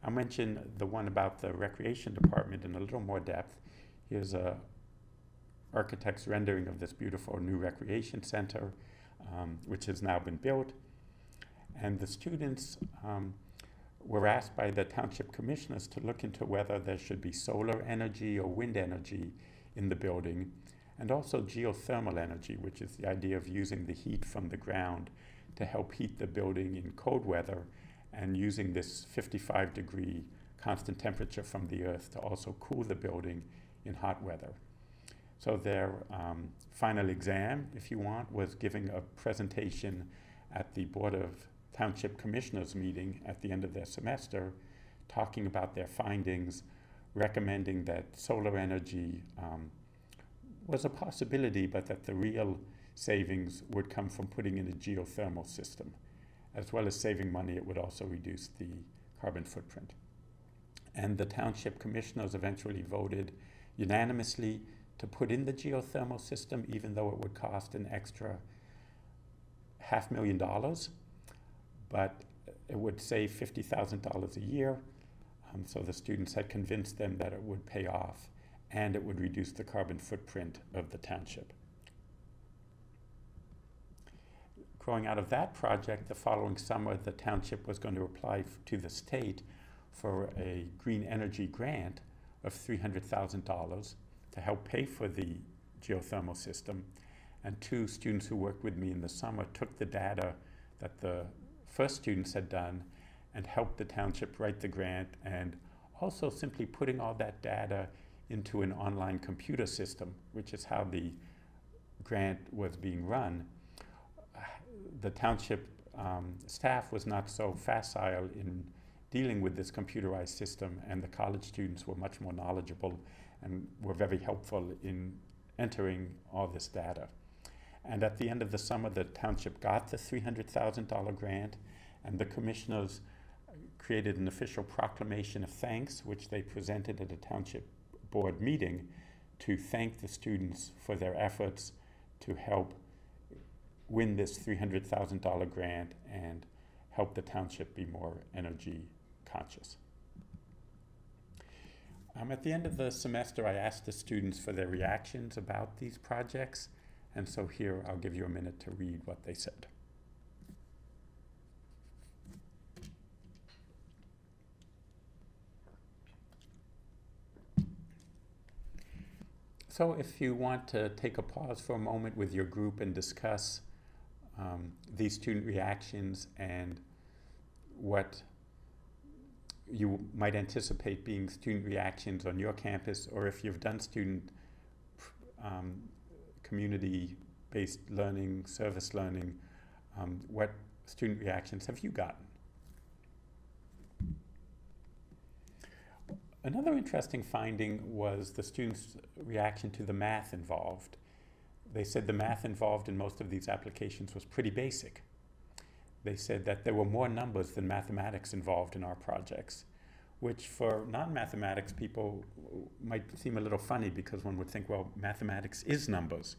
I'll mention the one about the recreation department in a little more depth. Here's a architect's rendering of this beautiful new recreation center, which has now been built. And the students were asked by the township commissioners to look into whether there should be solar energy or wind energy in the building, and also geothermal energy, which is the idea of using the heat from the ground to help heat the building in cold weather, and using this 55-degree constant temperature from the earth to also cool the building in hot weather. So their final exam, if you want, was giving a presentation at the Board of Township Commissioners meeting at the end of their semester, talking about their findings, recommending that solar energy was a possibility, but that the real savings would come from putting in a geothermal system. As well as saving money, it would also reduce the carbon footprint. And the township commissioners eventually voted unanimously to put in the geothermal system, even though it would cost an extra $500,000, but it would save $50,000 a year. So the students had convinced them that it would pay off and it would reduce the carbon footprint of the township. Growing out of that project, the following summer, the township was going to apply to the state for a green energy grant of $300,000 to help pay for the geothermal system. And two students who worked with me in the summer took the data that the first students had done and helped the township write the grant, and also simply putting all that data into an online computer system, which is how the grant was being run. The township staff was not so facile in dealing with this computerized system, and the college students were much more knowledgeable and were very helpful in entering all this data. And at the end of the summer, the township got the $300,000 grant, and the commissioners created an official proclamation of thanks, which they presented at a township board meeting to thank the students for their efforts to help win this $300,000 grant and help the township be more energy conscious. At the end of the semester, I asked the students for their reactions about these projects, and so here I'll give you a minute to read what they said. So if you want to take a pause for a moment with your group and discuss these student reactions and what you might anticipate being student reactions on your campus, or if you've done student community-based learning, service learning, what student reactions have you gotten? Another interesting finding was the students' reaction to the math involved. They said the math involved in most of these applications was pretty basic. They said that there were more numbers than mathematics involved in our projects, which for non-mathematics people might seem a little funny, because one would think, well, mathematics is numbers.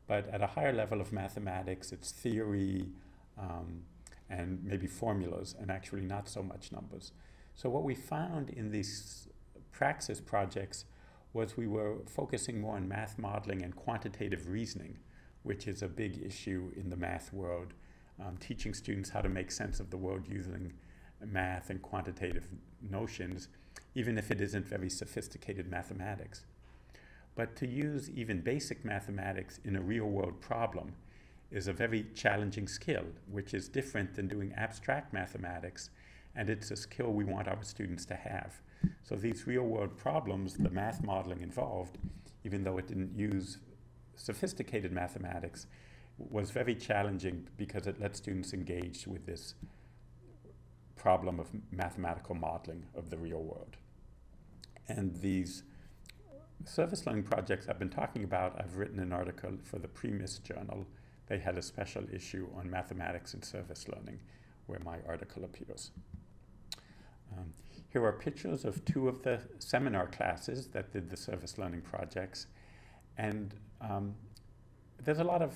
But at a higher level of mathematics, it's theory and maybe formulas, and actually not so much numbers. So what we found in these praxis projects was we were focusing more on math modeling and quantitative reasoning, which is a big issue in the math world, teaching students how to make sense of the world using math and quantitative notions, even if it isn't very sophisticated mathematics. But to use even basic mathematics in a real-world problem is a very challenging skill, which is different than doing abstract mathematics, and it's a skill we want our students to have. So these real-world problems, the math modeling involved, even though it didn't use sophisticated mathematics, was very challenging because it let students engage with this problem of mathematical modeling of the real world. And these service learning projects I've been talking about, I've written an article for the Pre-MIS journal. They had a special issue on mathematics and service learning where my article appears. Here are pictures of two of the seminar classes that did the service learning projects. And there's a lot of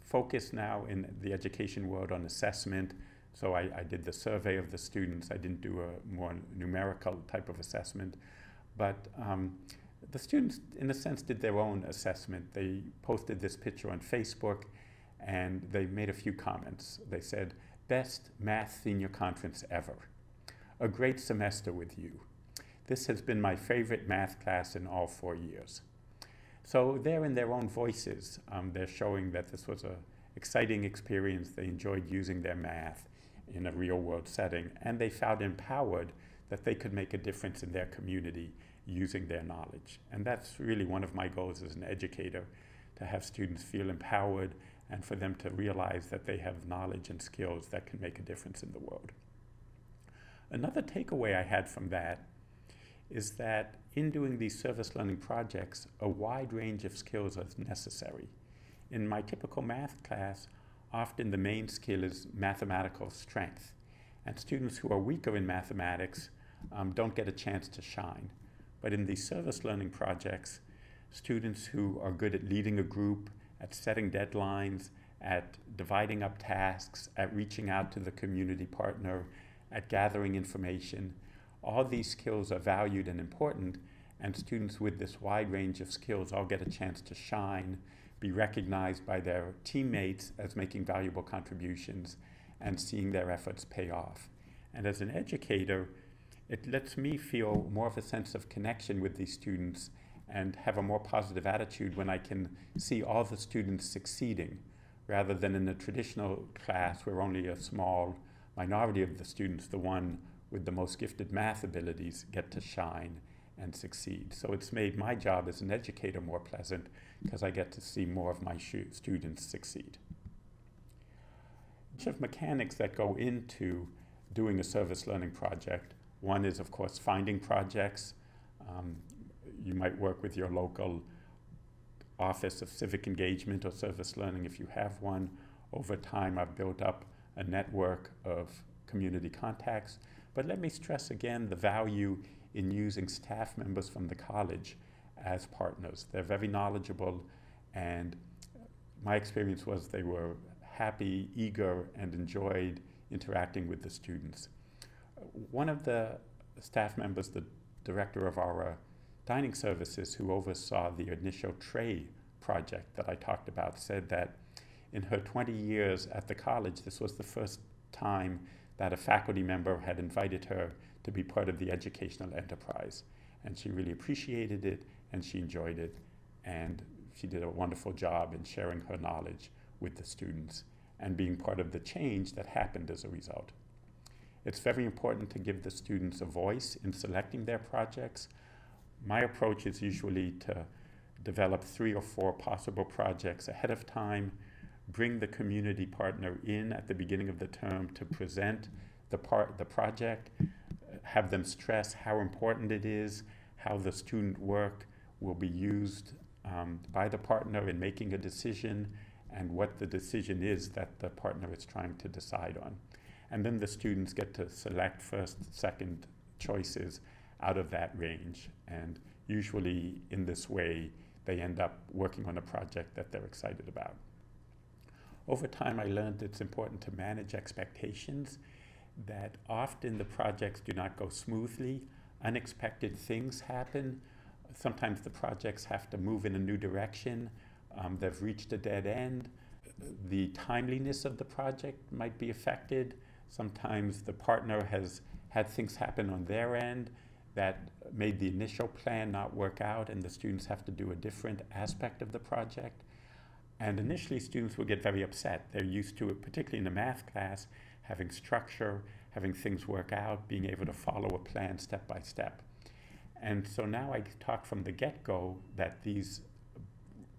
focus now in the education world on assessment, So I did the survey of the students. I didn't do a more numerical type of assessment, but the students, in a sense, did their own assessment. They posted this picture on Facebook, and they made a few comments. They said, "Best math senior conference ever. A great semester with you. This has been my favorite math class in all 4 years." So they're in their own voices. They're showing that this was an exciting experience. They enjoyed using their math in a real-world setting, and they felt empowered that they could make a difference in their community using their knowledge. And that's really one of my goals as an educator, to have students feel empowered and for them to realize that they have knowledge and skills that can make a difference in the world. Another takeaway I had from that is that in doing these service learning projects, a wide range of skills is necessary. In my typical math class, often the main skill is mathematical strength, and students who are weaker in mathematics don't get a chance to shine. But in these service learning projects, students who are good at leading a group, at setting deadlines, at dividing up tasks, at reaching out to the community partner, at gathering information, all these skills are valued and important, and students with this wide range of skills all get a chance to shine, be recognized by their teammates as making valuable contributions, and seeing their efforts pay off. And as an educator, it lets me feel more of a sense of connection with these students and have a more positive attitude when I can see all the students succeeding, rather than in a traditional class where only a small minority of the students, the one with the most gifted math abilities, get to shine and succeed. So it's made my job as an educator more pleasant because I get to see more of my students succeed. Bunch of mechanics that go into doing a service learning project. One is, of course, finding projects. You might work with your local Office of Civic Engagement or Service Learning if you have one. Over time, I've built up a network of community contacts. But let me stress again the value in using staff members from the college as partners. They're very knowledgeable, and my experience was they were happy, eager, and enjoyed interacting with the students. One of the staff members, the director of our dining services who oversaw the initial tray project that I talked about, said that in her 20 years at the college, this was the first time that a faculty member had invited her to be part of the educational enterprise. And she really appreciated it, and she enjoyed it, and she did a wonderful job in sharing her knowledge with the students and being part of the change that happened as a result. It's very important to give the students a voice in selecting their projects. My approach is usually to develop 3 or 4 possible projects ahead of time, bring the community partner in at the beginning of the term to present the project, have them stress how important it is, how the student work will be used by the partner in making a decision, and what the decision is that the partner is trying to decide on. And then the students get to select first, second choices out of that range. And usually in this way, they end up working on a project that they're excited about. Over time, I learned it's important to manage expectations, that often the projects do not go smoothly. Unexpected things happen. Sometimes the projects have to move in a new direction. They've reached a dead end. The timeliness of the project might be affected. Sometimes the partner has had things happen on their end that made the initial plan not work out, and the students have to do a different aspect of the project. And initially, students will get very upset. They're used to it, particularly in a math class, having structure, having things work out, being able to follow a plan step by step. And so now I talk from the get-go that these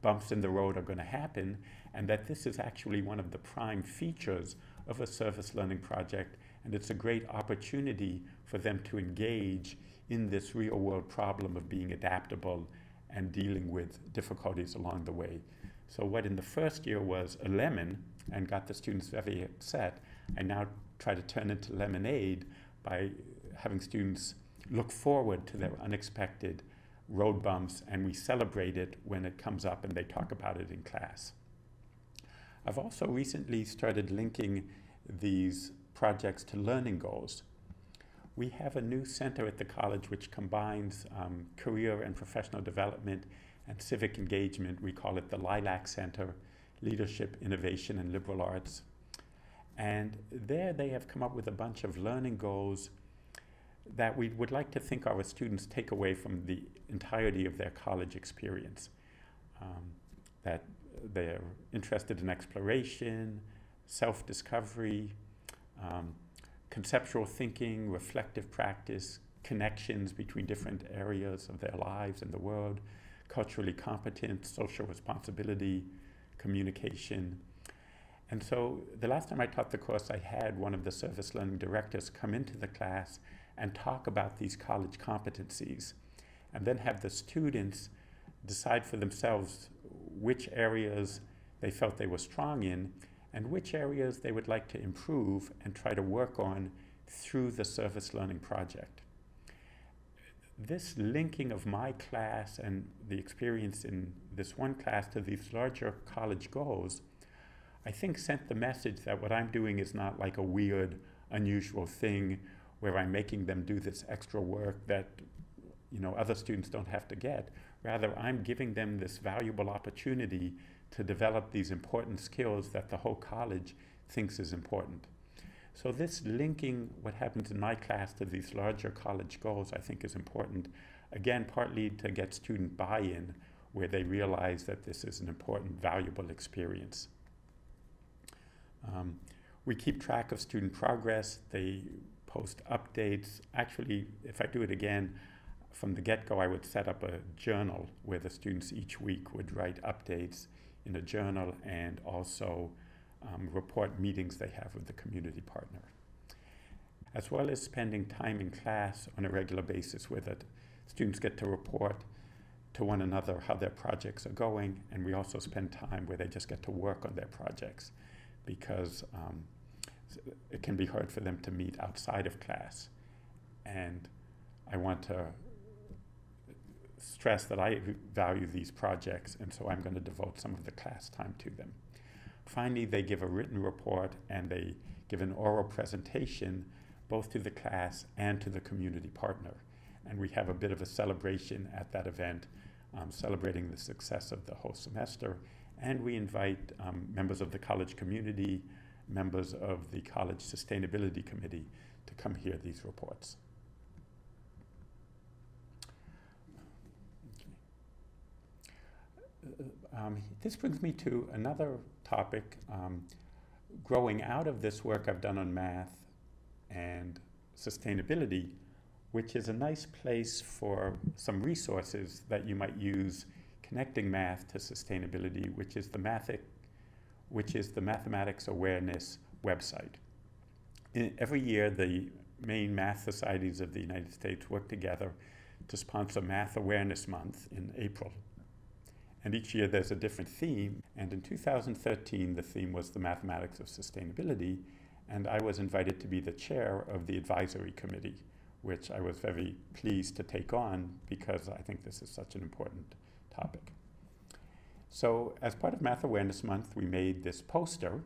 bumps in the road are going to happen, and that this is actually one of the prime features of a service learning project, and it's a great opportunity for them to engage in this real-world problem of being adaptable and dealing with difficulties along the way. So what in the first year was a lemon and got the students very upset, I now try to turn into lemonade by having students look forward to their unexpected road bumps, and we celebrate it when it comes up and they talk about it in class. I've also recently started linking these projects to learning goals. We have a new center at the college which combines career and professional development and civic engagement. We call it the Lilac Center, Leadership, Innovation, and Liberal Arts. And there they have come up with a bunch of learning goals that we would like to think our students take away from the entirety of their college experience. That they're interested in exploration, self-discovery, conceptual thinking, reflective practice, connections between different areas of their lives and the world, culturally competent, social responsibility, communication. And so the last time I taught the course, I had one of the service learning directors come into the class and talk about these college competencies, and then have the students decide for themselves which areas they felt they were strong in and which areas they would like to improve and try to work on through the service learning project. This linking of my class and the experience in this one class to these larger college goals, I think sent the message that what I'm doing is not like a weird, unusual thing where I'm making them do this extra work that other students don't have to get. Rather, I'm giving them this valuable opportunity to develop these important skills that the whole college thinks is important. So this linking what happens in my class to these larger college goals I think is important. Again, partly to get student buy-in where they realize that this is an important, valuable experience. We keep track of student progress. They post updates. Actually, if I do it again, from the get-go, I would set up a journal where the students each week would write updates in a journal and also report meetings they have with the community partner. As well as spending time in class on a regular basis where the students get to report to one another how their projects are going, and we also spend time where they just get to work on their projects because it can be hard for them to meet outside of class. And I want to stress that I value these projects, and so I'm going to devote some of the class time to them. Finally, they give a written report and they give an oral presentation both to the class and to the community partner. And we have a bit of a celebration at that event, celebrating the success of the whole semester. And we invite members of the college community, members of the college sustainability committee to come hear these reports. This brings me to another topic. Growing out of this work I've done on math and sustainability, which is a nice place for some resources that you might use connecting math to sustainability, which is the Mathematics Awareness website. Every year, the main math societies of the United States work together to sponsor Math Awareness Month in April. And each year there's a different theme. And in 2013, the theme was the mathematics of sustainability. And I was invited to be the chair of the advisory committee, which I was very pleased to take on because I think this is such an important topic. So as part of Math Awareness Month, we made this poster.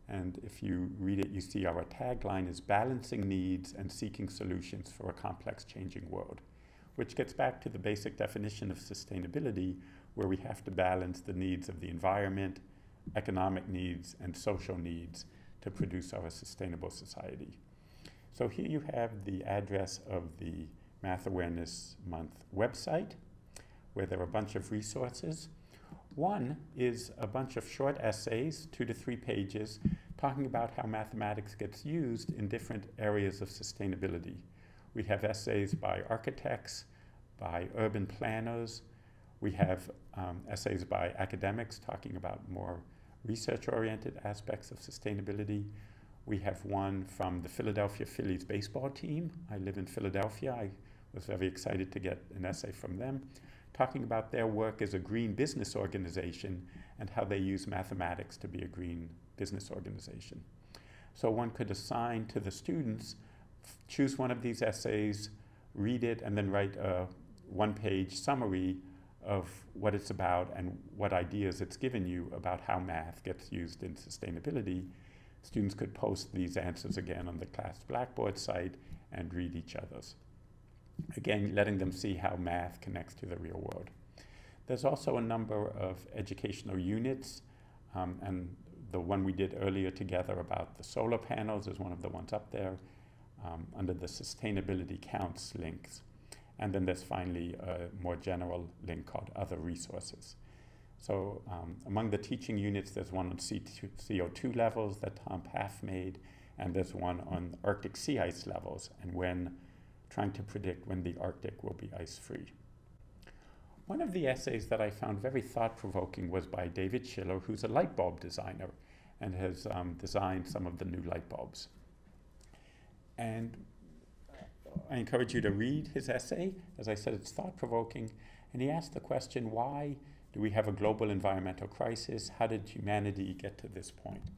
And if you read it, you see our tagline is balancing needs and seeking solutions for a complex changing world, which gets back to the basic definition of sustainability, where we have to balance the needs of the environment, economic needs, and social needs to produce our sustainable society. So here you have the address of the Math Awareness Month website, where there are a bunch of resources. One is a bunch of short essays, 2 to 3 pages, talking about how mathematics gets used in different areas of sustainability. We have essays by architects, by urban planners. We have essays by academics talking about more research-oriented aspects of sustainability. We have one from the Philadelphia Phillies baseball team. I live in Philadelphia. I was very excited to get an essay from them, talking about their work as a green business organization and how they use mathematics to be a green business organization. So one could assign to the students, choose one of these essays, read it, and then write a one-page summary of what it's about and what ideas it's given you about how math gets used in sustainability. Students could post these answers again on the class Blackboard site and read each other's. Again, letting them see how math connects to the real world. There's also a number of educational units, and the one we did earlier together about the solar panels is one of the ones up there under the Sustainability Counts links. And then there's finally a more general link called Other Resources. So among the teaching units, there's one on CO2 levels that Tom Paff made, and there's one on Arctic sea ice levels and trying to predict when the Arctic will be ice-free. One of the essays that I found very thought-provoking was by David Schiller, who's a light bulb designer and has designed some of the new light bulbs. And I encourage you to read his essay. As I said, it's thought-provoking. And he asked the question, why do we have a global environmental crisis? How did humanity get to this point?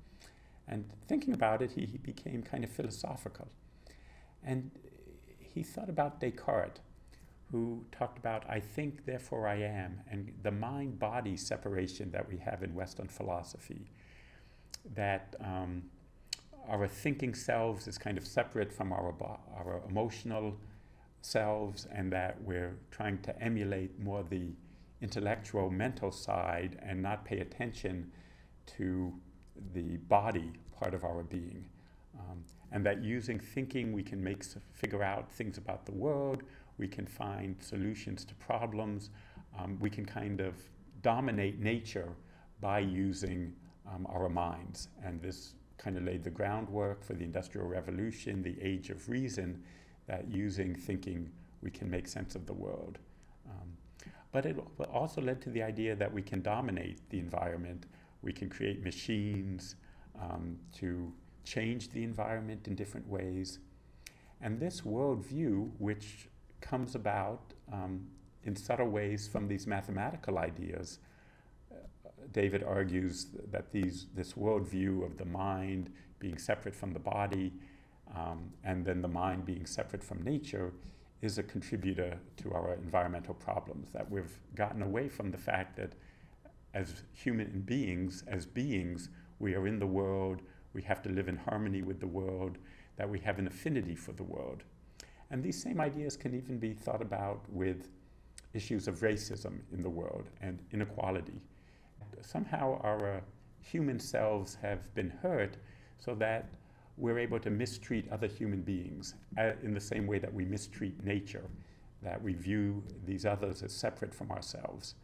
And thinking about it, he became kind of philosophical. And he thought about Descartes, who talked about, I think, therefore I am, and the mind-body separation that we have in Western philosophy, that our thinking selves is kind of separate from our emotional selves, and that we're trying to emulate more the intellectual, mental side and not pay attention to the body part of our being. And that using thinking we can figure out things about the world, we can find solutions to problems, we can kind of dominate nature by using our minds. And this kind of laid the groundwork for the Industrial Revolution, the Age of Reason, that using thinking we can make sense of the world. But it also led to the idea that we can dominate the environment, we can create machines to change the environment in different ways. And this worldview, which comes about in subtle ways from these mathematical ideas, David argues that this worldview of the mind being separate from the body and then the mind being separate from nature is a contributor to our environmental problems, that we've gotten away from the fact that as human beings, we are in the world, we have to live in harmony with the world, that we have an affinity for the world. And these same ideas can even be thought about with issues of racism in the world and inequality. Somehow our human selves have been hurt so that we're able to mistreat other human beings in the same way that we mistreat nature, that we view these others as separate from ourselves.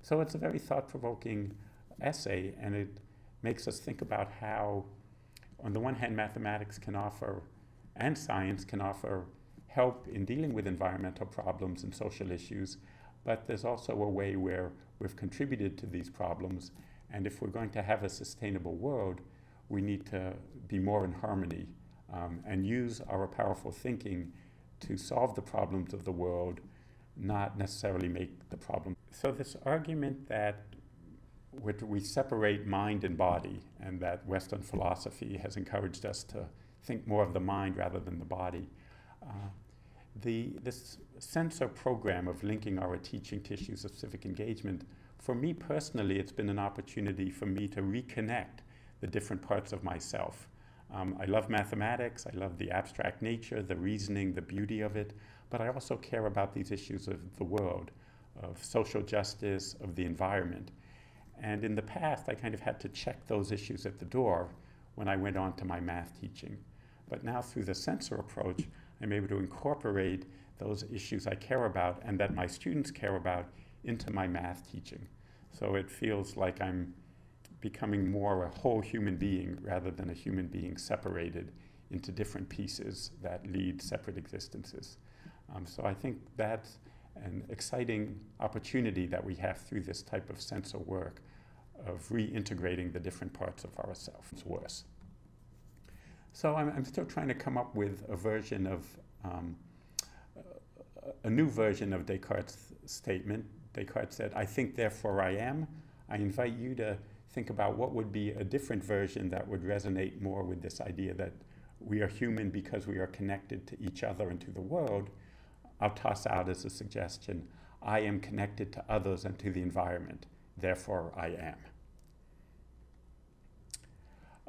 So it's a very thought-provoking essay, and it makes us think about how, on the one hand, mathematics can offer, and science can offer, help in dealing with environmental problems and social issues, but there's also a way where we've contributed to these problems, and if we're going to have a sustainable world, we need to be more in harmony and use our powerful thinking to solve the problems of the world, not necessarily make the problem. So this argument that we separate mind and body, and that Western philosophy has encouraged us to think more of the mind rather than the body, this sensor program of linking our teaching to issues of civic engagement, for me personally, it's been an opportunity for me to reconnect the different parts of myself. I love mathematics, I love the abstract nature, the reasoning, the beauty of it, but I also care about these issues of the world, of social justice, of the environment. And in the past, I kind of had to check those issues at the door when I went on to my math teaching. But now through the sensor approach, I'm able to incorporate those issues I care about and that my students care about into my math teaching. So it feels like I'm becoming more a whole human being rather than a human being separated into different pieces that lead separate existences. So I think that's an exciting opportunity that we have through this type of sensor work of reintegrating the different parts of ourselves worse. So I'm still trying to come up with a version of, a new version of Descartes' statement. Descartes said, I think, therefore I am. I invite you to think about what would be a different version that would resonate more with this idea that we are human because we are connected to each other and to the world. I'll toss out as a suggestion, I am connected to others and to the environment, therefore I am.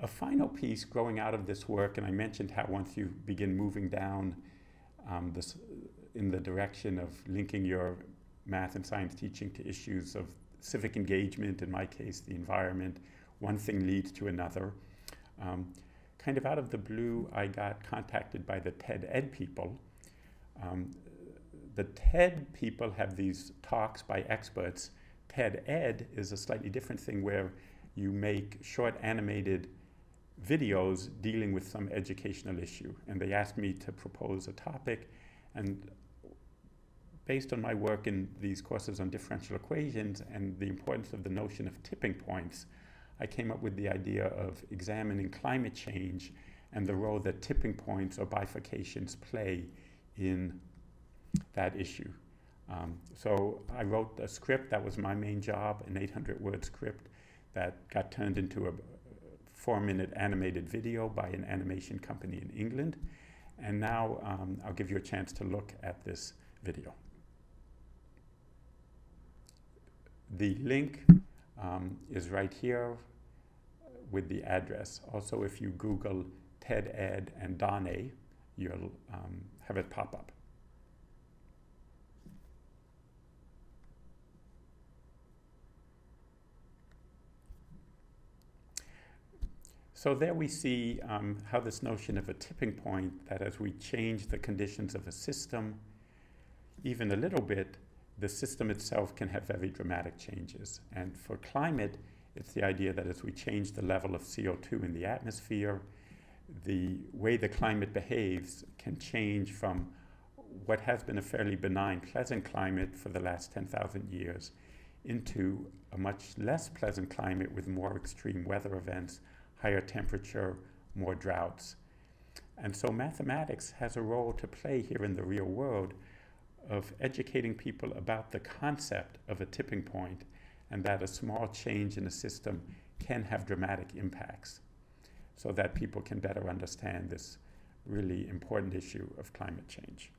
A final piece growing out of this work, and I mentioned how once you begin moving down this in the direction of linking your math and science teaching to issues of civic engagement, in my case, the environment, one thing leads to another. Kind of out of the blue, I got contacted by the TED Ed people. The TED people have these talks by experts. TED Ed is a slightly different thing where you make short animated videos dealing with some educational issue. And they asked me to propose a topic, and based on my work in these courses on differential equations and the importance of the notion of tipping points, I came up with the idea of examining climate change and the role that tipping points or bifurcations play in that issue. So I wrote a script. That was my main job, an 800-word script that got turned into a 4-minute animated video by an animation company in England. And now I'll give you a chance to look at this video. The link is right here with the address. Also, if you Google TED Ed and Dane, you'll have it pop up. So there we see how this notion of a tipping point, that as we change the conditions of a system, even a little bit, the system itself can have very dramatic changes. And for climate, it's the idea that as we change the level of CO2 in the atmosphere, the way the climate behaves can change from what has been a fairly benign, pleasant climate for the last 10,000 years into a much less pleasant climate with more extreme weather events, higher temperature, more droughts. And so mathematics has a role to play here in the real world of educating people about the concept of a tipping point and that a small change in a system can have dramatic impacts, so that people can better understand this really important issue of climate change.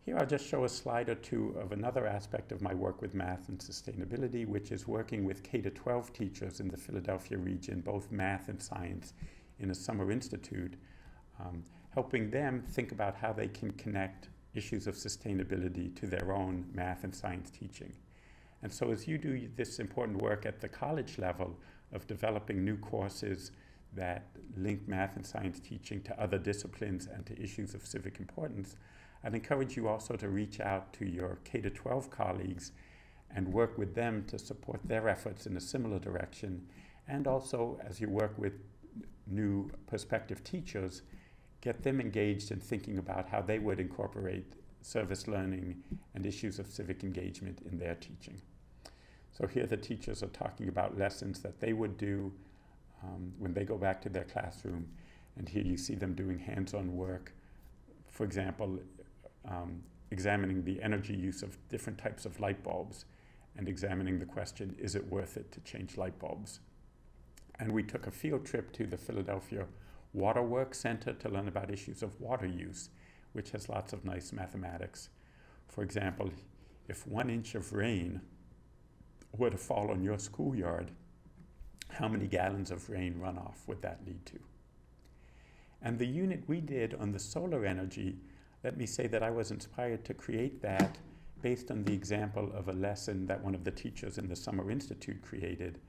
Here I'll just show a slide or two of another aspect of my work with math and sustainability, which is working with K-12 teachers in the Philadelphia region, both math and science, in a summer institute, helping them think about how they can connect issues of sustainability to their own math and science teaching. And so as you do this important work at the college level of developing new courses that link math and science teaching to other disciplines and to issues of civic importance, I'd encourage you also to reach out to your K-12 colleagues and work with them to support their efforts in a similar direction. And also, as you work with new prospective teachers, get them engaged in thinking about how they would incorporate service learning and issues of civic engagement in their teaching. So here the teachers are talking about lessons that they would do when they go back to their classroom. And here you see them doing hands-on work. For example, examining the energy use of different types of light bulbs and examining the question, is it worth it to change light bulbs? And we took a field trip to the Philadelphia Waterworks Center to learn about issues of water use, which has lots of nice mathematics. For example, if 1 inch of rain were to fall on your schoolyard, how many gallons of rain runoff would that lead to? And the unit we did on the solar energy, let me say that I was inspired to create that based on the example of a lesson that one of the teachers in the Summer Institute created.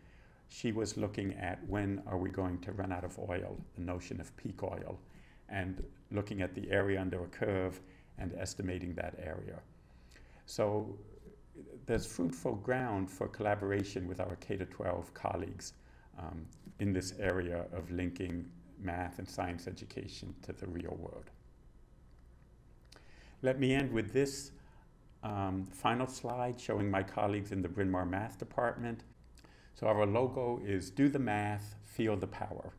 She was looking at when are we going to run out of oil, the notion of peak oil, and looking at the area under a curve and estimating that area. So there's fruitful ground for collaboration with our K-12 colleagues in this area of linking math and science education to the real world. Let me end with this final slide showing my colleagues in the Bryn Mawr Math Department. So our logo is do the math, feel the power.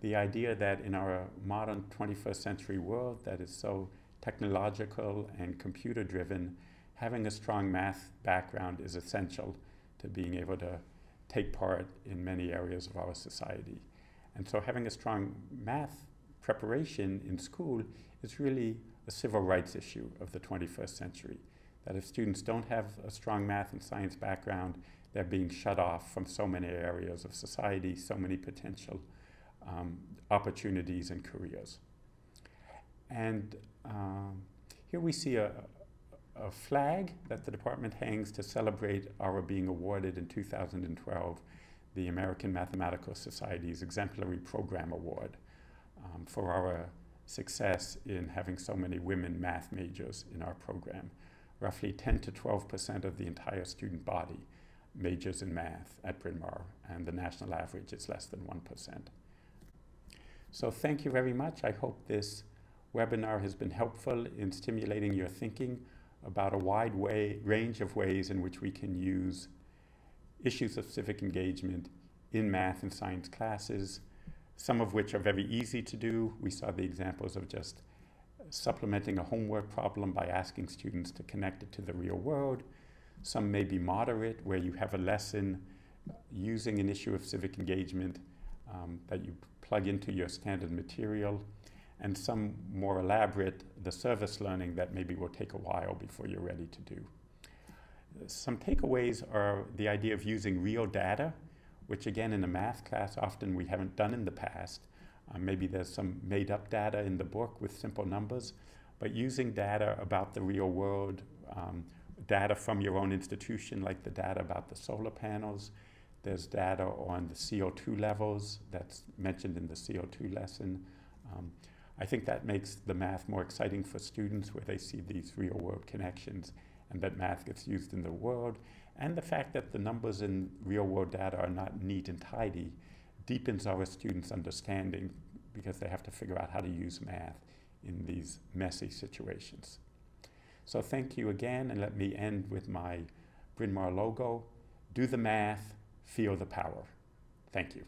The idea that in our modern 21st century world that is so technological and computer driven, having a strong math background is essential to being able to take part in many areas of our society. And so having a strong math preparation in school is really a civil rights issue of the 21st century. That if students don't have a strong math and science background, They're being shut off from so many areas of society, so many potential opportunities and careers. And here we see a flag that the department hangs to celebrate our being awarded in 2012 the American Mathematical Society's Exemplary Program Award for our success in having so many women math majors in our program. Roughly 10 to 12% of the entire student body majors in math at Bryn Mawr, and the national average is less than 1%. So thank you very much. I hope this webinar has been helpful in stimulating your thinking about a wide range of ways in which we can use issues of civic engagement in math and science classes, some of which are very easy to do. We saw the examples of just supplementing a homework problem by asking students to connect it to the real world. Some may be moderate, where you have a lesson using an issue of civic engagement that you plug into your standard material, and some more elaborate, the service learning that maybe will take a while before you're ready to do. Some takeaways are the idea of using real data, which again in a math class often we haven't done in the past. Maybe there's some made-up data in the book with simple numbers, but using data about the real world, data from your own institution, like the data about the solar panels. There's data on the CO2 levels that's mentioned in the CO2 lesson. I think that makes the math more exciting for students, where they see these real world connections and that math gets used in the world. And the fact that the numbers in real world data are not neat and tidy deepens our students' understanding, because they have to figure out how to use math in these messy situations. So thank you again, and let me end with my Bryn Mawr logo. Do the math, feel the power. Thank you.